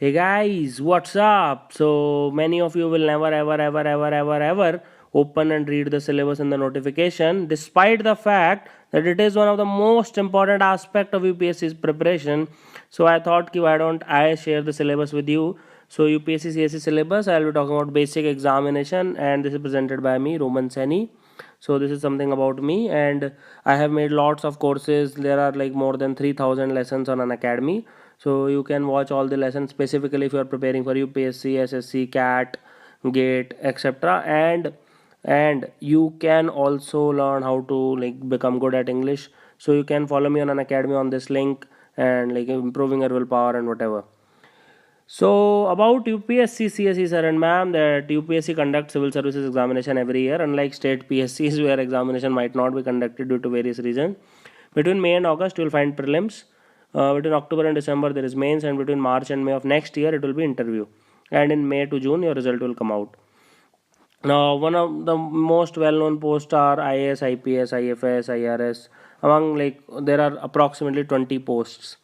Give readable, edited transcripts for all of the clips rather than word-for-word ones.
Hey guys, what's up? So many of you will never ever open and read the syllabus and the notification, despite the fact that it is one of the most important aspect of UPSC's preparation. So I thought why don't I share the syllabus with you? So UPSC CSE syllabus, I'll be talking about basic examination, and this is presented by me, Roman Seni. So this is something about me, and I have made lots of courses. There are like more than 3,000 lessons on an academy, so you can watch all the lessons specifically if you are preparing for UPSC, SSC, CAT, GATE, etc. And you can also learn how to like become good at English. So you can follow me on an academy on this link, and like improving your willpower and whatever. So about UPSC CSE, sir and ma'am, that UPSC conducts civil services examination every year, unlike state PSCs where examination might not be conducted due to various reasons. Between May and August, you will find prelims. Between October and December, there is mains, and between March and May of next year, it will be interview. And in May to June, your result will come out. Now, one of the most well-known posts are IAS, IPS, IFS, IRS. Among like there are approximately 20 posts.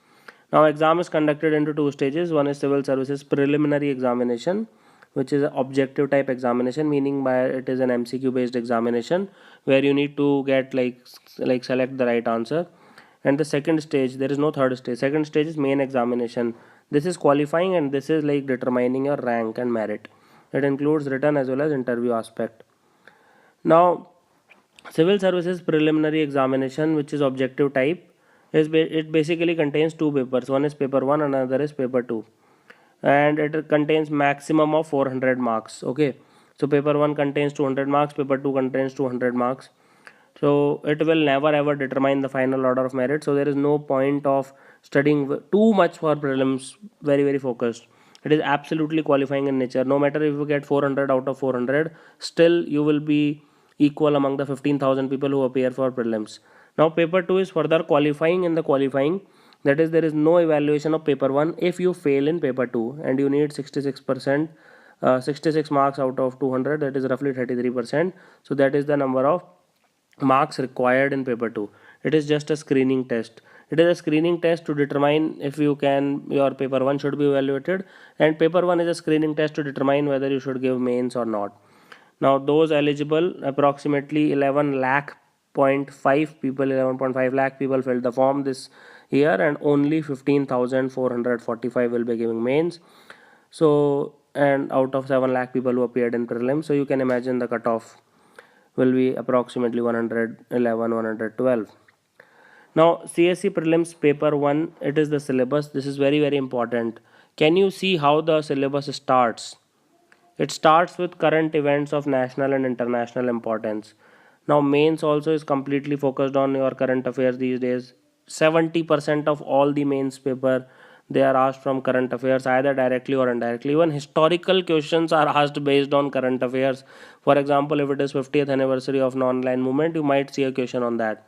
Now, exam is conducted into two stages. One is civil services preliminary examination, which is an objective type examination, meaning by it is an MCQ based examination where you need to get like select the right answer. And the second stage, there is no third stage. Second stage is main examination. This is qualifying, and this is like determining your rank and merit. It includes written as well as interview aspect. Now, civil services preliminary examination, which is objective type, it basically contains two papers. One is paper 1, another is paper 2, and it contains maximum of 400 marks. Okay, so paper 1 contains 200 marks, paper 2 contains 200 marks. So it will never ever determine the final order of merit. So there is no point of studying too much for prelims. Very focused. It is absolutely qualifying in nature. No matter if you get 400 out of 400, still you will be equal among the 15,000 people who appear for prelims. Now paper 2 is further qualifying in the qualifying. That is, there is no evaluation of paper 1 if you fail in paper 2 and you need 66%, 66 marks out of 200, that is roughly 33%. So that is the number of marks required in paper 2. It is just a screening test. It is a screening test to determine if you can, your paper 1 should be evaluated, and paper 1 is a screening test to determine whether you should give mains or not. Now those eligible, approximately 11 lakh point 5 people, 11.5 lakh people filled the form this year, and only 15,445 will be giving mains. So, and out of 7 lakh people who appeared in prelims, so you can imagine the cutoff will be approximately 111, 112. Now CSE prelims paper 1, it is the syllabus. This is very important. Can you see how the syllabus starts? It starts with current events of national and international importance. Now mains also is completely focused on your current affairs these days. 70% of all the mains paper, they are asked from current affairs, either directly or indirectly. Even historical questions are asked based on current affairs. For example, if it is 50th anniversary of non-aligned movement, you might see a question on that.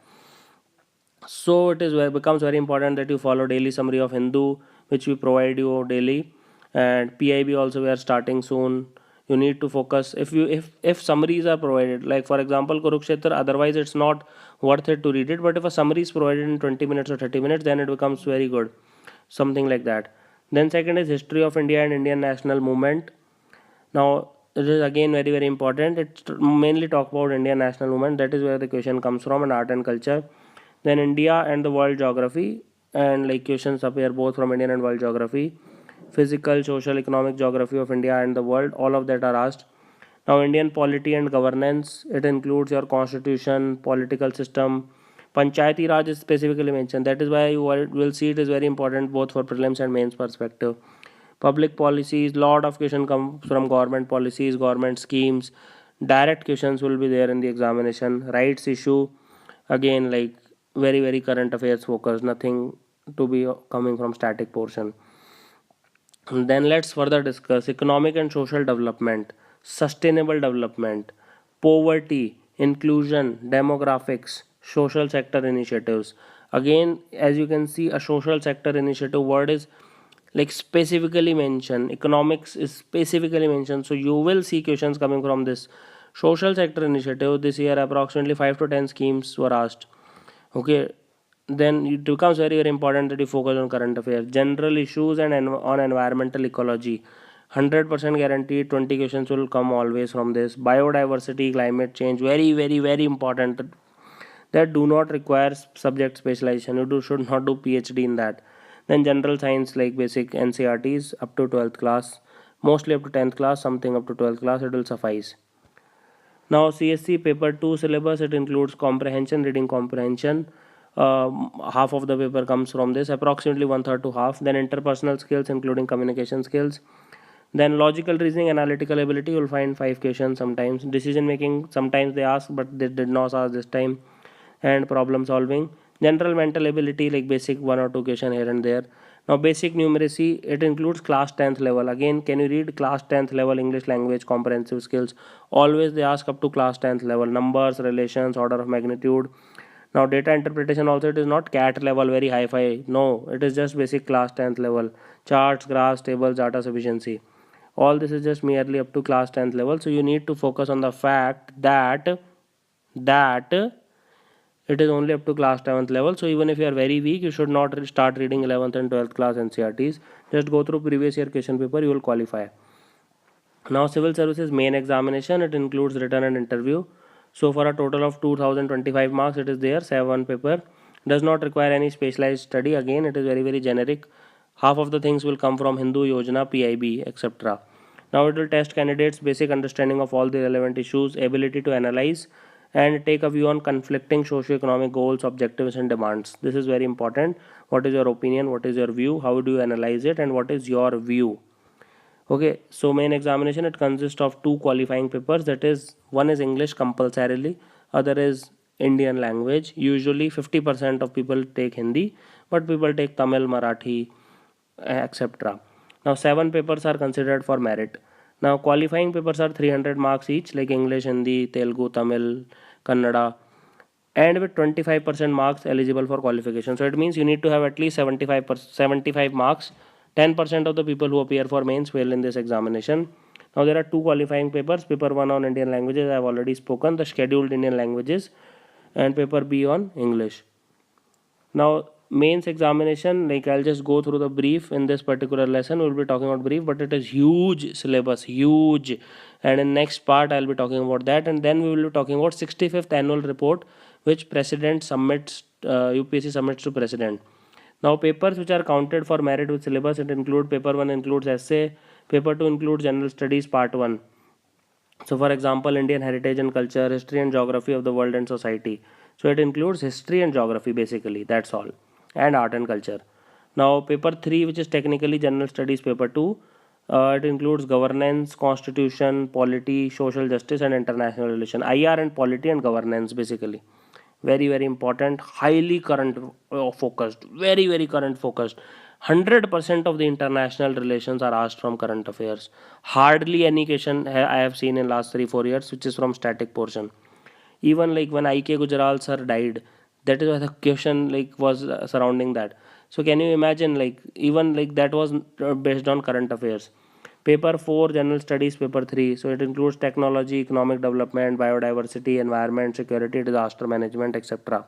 So it is becomes very important that you follow daily summary of Hindu, which we provide you daily, and PIB also we are starting soon. You need to focus if summaries are provided, like for example Kurukshetra, otherwise it's not worth it to read it, but if a summary is provided in 20 minutes or 30 minutes, then it becomes very good, something like that. Then second is history of India and Indian national movement. Now it is again very important. It mainly talk about Indian national movement, that is where the question comes from, and art and culture. Then India and the world geography, and like questions appear both from Indian and world geography. Physical, social, economic geography of India and the world, all of that are asked. Now Indian polity and governance, it includes your constitution, political system. Panchayati Raj is specifically mentioned. That is why you will see it is very important both for prelims and mains perspective. Public policies, lot of question come from government policies, government schemes. Direct questions will be there in the examination. Rights issue, again like very current affairs focus, nothing to be coming from static portion. And then let's further discuss economic and social development, sustainable development, poverty, inclusion, demographics, social sector initiatives. Again, as you can see, a social sector initiative word is like specifically mentioned. Economics is specifically mentioned. So you will see questions coming from this social sector initiative. This year approximately 5 to 10 schemes were asked. Okay, then it becomes very very important that you focus on current affairs, general issues, and on environmental ecology. 100% guaranteed 20 questions will come always from this. Biodiversity, climate change, very very very important, that do not require subject specialization. Should not do PhD in that. Then general science like basic NCRTs up to 12th class, mostly up to 10th class, something up to 12th class, it will suffice. Now CSC paper 2 syllabus, it includes comprehension, reading comprehension. Half of the paper comes from this, approximately one third to half. Then interpersonal skills including communication skills. Then logical reasoning, analytical ability, you'll find 5 questions sometimes. Decision making, sometimes they ask, but they did not ask this time. And problem solving. General mental ability, like basic 1 or 2 question here and there. Now basic numeracy, it includes class 10th level. Again, can you read class 10th level English language comprehensive skills? Always they ask up to class 10th level. Numbers, relations, order of magnitude. Now data interpretation also, it is not cat level very hi-fi. No, it is just basic class 10th level. Charts, graphs, tables, data sufficiency. All this is just merely up to class 10th level. So you need to focus on the fact that it is only up to class 10th level. So even if you are very weak, you should not start reading 11th and 12th class NCRTs. Just go through previous year question paper, you will qualify. Now civil services main examination, it includes written and interview. So for a total of 2025 marks, it is there 7 paper. Does not require any specialized study. Again, it is very very generic. Half of the things will come from Hindu, Yojana, PIB, etc. Now it will test candidates basic understanding of all the relevant issues, ability to analyze and take a view on conflicting socio-economic goals, objectives and demands. This is very important. What is your opinion? What is your view? How do you analyze it? And what is your view? Okay, so main examination, it consists of 2 qualifying papers. That is, one is English compulsorily, other is Indian language. Usually 50% of people take Hindi, but people take Tamil, Marathi, etc. Now 7 papers are considered for merit. Now qualifying papers are 300 marks each, like English, Hindi, Telugu, Tamil, Kannada, and with 25% marks eligible for qualification. So it means you need to have at least 75 marks. 10% of the people who appear for mains fail in this examination. Now there are 2 qualifying papers. Paper 1 on Indian languages, I have already spoken, the scheduled Indian languages, and paper B on English. Now mains examination, like I'll just go through the brief in this particular lesson. We'll be talking about brief, but it is huge syllabus, huge. And in next part I'll be talking about that, and then we will be talking about 65th annual report, which president submits, UPSC submits to president. Now papers which are counted for merit with syllabus, it include paper 1 includes essay, paper 2 includes general studies part 1. So for example, Indian heritage and culture, history and geography of the world and society. So it includes history and geography basically, that's all, and art and culture. Now paper 3, which is technically general studies paper 2, it includes governance, constitution, polity, social justice and international relation. IR and polity and governance basically. Very very important, highly current focused, very very current focused. 100% of the international relations are asked from current affairs. Hardly any question I have seen in last 3 4 years which is from static portion. Even like when IK Gujral sir died, that is why the question like was surrounding that. So can you imagine, like even like that was based on current affairs. Paper 4 general studies paper 3, so it includes technology, economic development, biodiversity, environment, security, disaster management, etc.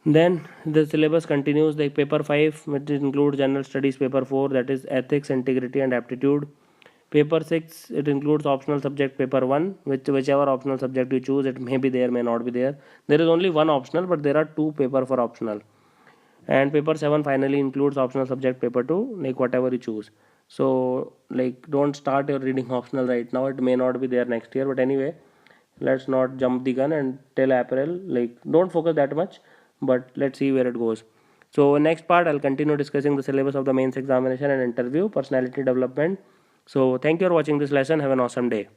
Then the syllabus continues, like paper 5, which includes general studies paper 4, that is ethics, integrity and aptitude. Paper 6, it includes optional subject paper 1, whichever optional subject you choose, it may be there, may not be there. There is only one optional, but there are 2 paper for optional. And paper 7 finally includes optional subject paper 2, like whatever you choose. So like don't start your reading optional right now, it may not be there next year, but anyway, let's not jump the gun and till April, like don't focus that much, but let's see where it goes. So next part I'll continue discussing the syllabus of the mains examination and interview, personality development. So thank you for watching this lesson. Have an awesome day.